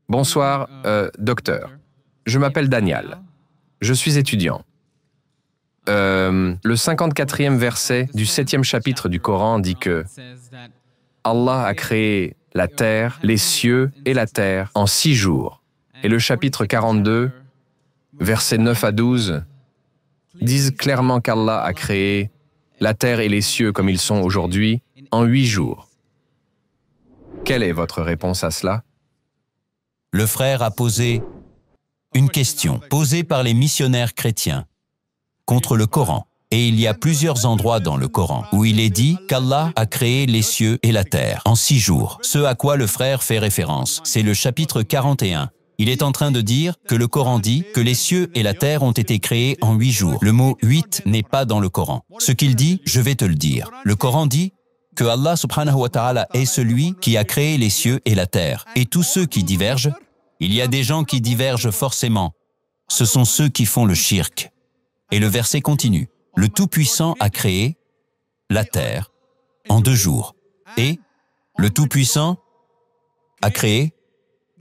Bonsoir, docteur. Je m'appelle Daniel. Je suis étudiant. Le 54e verset du 7e chapitre du Coran dit que Allah a créé la terre, les cieux et la terre en 6 jours. Et le chapitre 42, versets 9 à 12, disent clairement qu'Allah a créé la terre et les cieux comme ils sont aujourd'hui en 8 jours. Quelle est votre réponse à cela? Le frère a posé une question posée par les missionnaires chrétiens contre le Coran. Et il y a plusieurs endroits dans le Coran où il est dit qu'Allah a créé les cieux et la terre en 6 jours. Ce à quoi le frère fait référence, c'est le chapitre 41. Il est en train de dire que le Coran dit que les cieux et la terre ont été créés en 8 jours. Le mot 8 n'est pas dans le Coran. Ce qu'il dit, je vais te le dire. Le Coran dit que Allah subhanahu wa ta'ala est celui qui a créé les cieux et la terre. Et tous ceux qui divergent, il y a des gens qui divergent forcément. Ce sont ceux qui font le shirk. Et le verset continue. Le Tout-Puissant a créé la terre en 2 jours. Et le Tout-Puissant a créé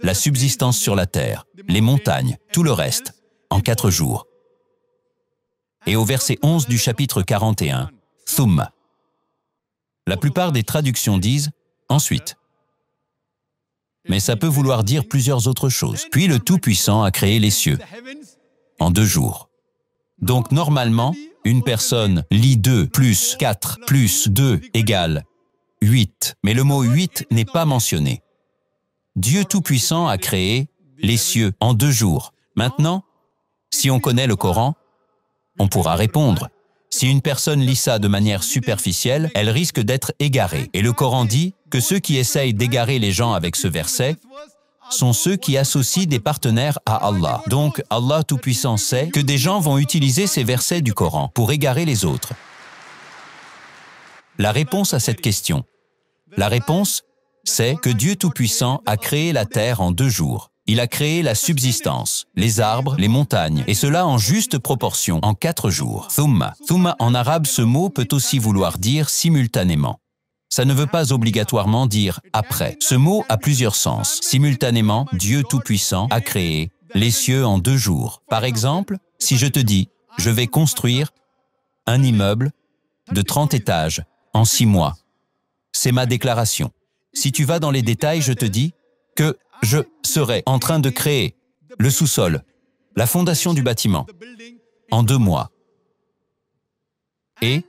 la subsistance sur la terre, les montagnes, tout le reste, en 4 jours. Et au verset 11 du chapitre 41, Thumma. La plupart des traductions disent « ensuite ». Mais ça peut vouloir dire plusieurs autres choses. Puis le Tout-Puissant a créé les cieux en 2 jours. Donc normalement, une personne lit 2 plus 4 plus 2 égale 8. Mais le mot 8 n'est pas mentionné. Dieu Tout-Puissant a créé les cieux en 2 jours. Maintenant, si on connaît le Coran, on pourra répondre. Si une personne lit ça de manière superficielle, elle risque d'être égarée. Et le Coran dit que ceux qui essayent d'égarer les gens avec ce verset sont ceux qui associent des partenaires à Allah. Donc, Allah Tout-Puissant sait que des gens vont utiliser ces versets du Coran pour égarer les autres. La réponse à cette question, la réponse, c'est que Dieu Tout-Puissant a créé la terre en 2 jours. Il a créé la subsistance, les arbres, les montagnes, et cela en juste proportion, en 4 jours. Thumma. Thumma en arabe, ce mot peut aussi vouloir dire simultanément. Ça ne veut pas obligatoirement dire après. Ce mot a plusieurs sens. Simultanément, Dieu Tout-Puissant a créé les cieux en 2 jours. Par exemple, si je te dis, je vais construire un immeuble de 30 étages en 6 mois. C'est ma déclaration. Si tu vas dans les détails, je te dis que je serai en train de créer le sous-sol, la fondation du bâtiment, en 2 mois. Et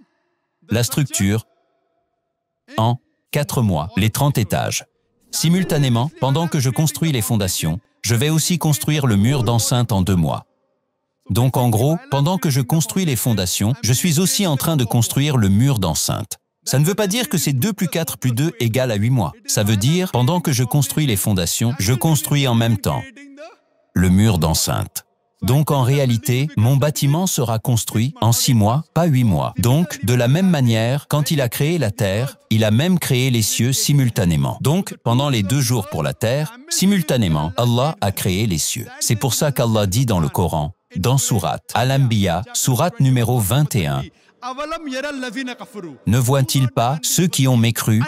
la structure en 4 mois, les 30 étages. Simultanément, pendant que je construis les fondations, je vais aussi construire le mur d'enceinte en 2 mois. Donc en gros, pendant que je construis les fondations, je suis aussi en train de construire le mur d'enceinte. Ça ne veut pas dire que c'est 2 plus 4 plus 2 égale à 8 mois. Ça veut dire, pendant que je construis les fondations, je construis en même temps le mur d'enceinte. Donc en réalité, mon bâtiment sera construit en 6 mois, pas 8 mois. Donc, de la même manière, quand il a créé la terre, il a même créé les cieux simultanément. Donc, pendant les 2 jours pour la terre, simultanément, Allah a créé les cieux. C'est pour ça qu'Allah dit dans le Coran, dans Sourate Al-Anbiya, sourate numéro 21, ne voient-ils pas, ceux qui ont mécru,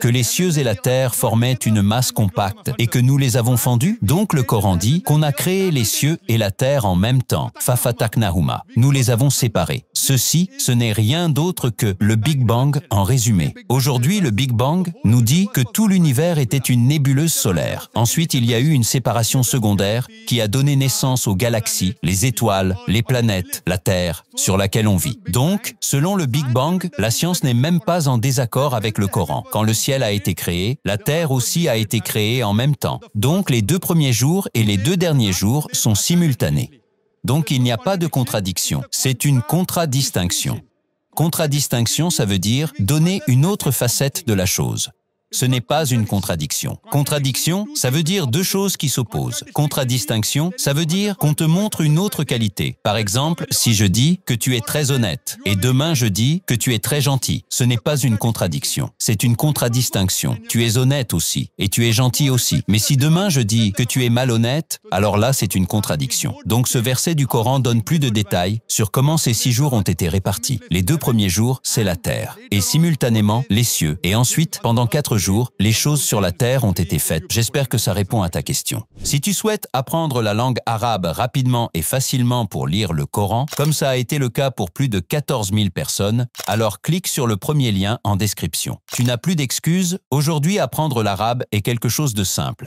que les cieux et la terre formaient une masse compacte et que nous les avons fendus? Donc le Coran dit qu'on a créé les cieux et la terre en même temps. Fafataknahuma. Nous les avons séparés. Ceci, ce n'est rien d'autre que le Big Bang en résumé. Aujourd'hui, le Big Bang nous dit que tout l'univers était une nébuleuse solaire. Ensuite, il y a eu une séparation secondaire qui a donné naissance aux galaxies, les étoiles, les planètes, la Terre, sur laquelle on vit. Donc, selon le Big Bang, la science n'est même pas en désaccord avec le Coran. Quand le ciel a été créé, la terre aussi a été créée en même temps. Donc les 2 premiers jours et les 2 derniers jours sont simultanés. Donc il n'y a pas de contradiction, c'est une contradistinction. Contradistinction, ça veut dire donner une autre facette de la chose. Ce n'est pas une contradiction. Contradiction, ça veut dire 2 choses qui s'opposent. Contradistinction, ça veut dire qu'on te montre une autre qualité. Par exemple, si je dis que tu es très honnête et demain je dis que tu es très gentil, ce n'est pas une contradiction, c'est une contradistinction. Tu es honnête aussi et tu es gentil aussi. Mais si demain je dis que tu es malhonnête, alors là c'est une contradiction. Donc ce verset du Coran donne plus de détails sur comment ces 6 jours ont été répartis. Les 2 premiers jours, c'est la terre et simultanément les cieux. Et ensuite, pendant 4 jours, les choses sur la terre ont été faites. J'espère que ça répond à ta question. Si tu souhaites apprendre la langue arabe rapidement et facilement pour lire le Coran, comme ça a été le cas pour plus de 14 000 personnes, alors clique sur le premier lien en description. Tu n'as plus d'excuses, aujourd'hui apprendre l'arabe est quelque chose de simple.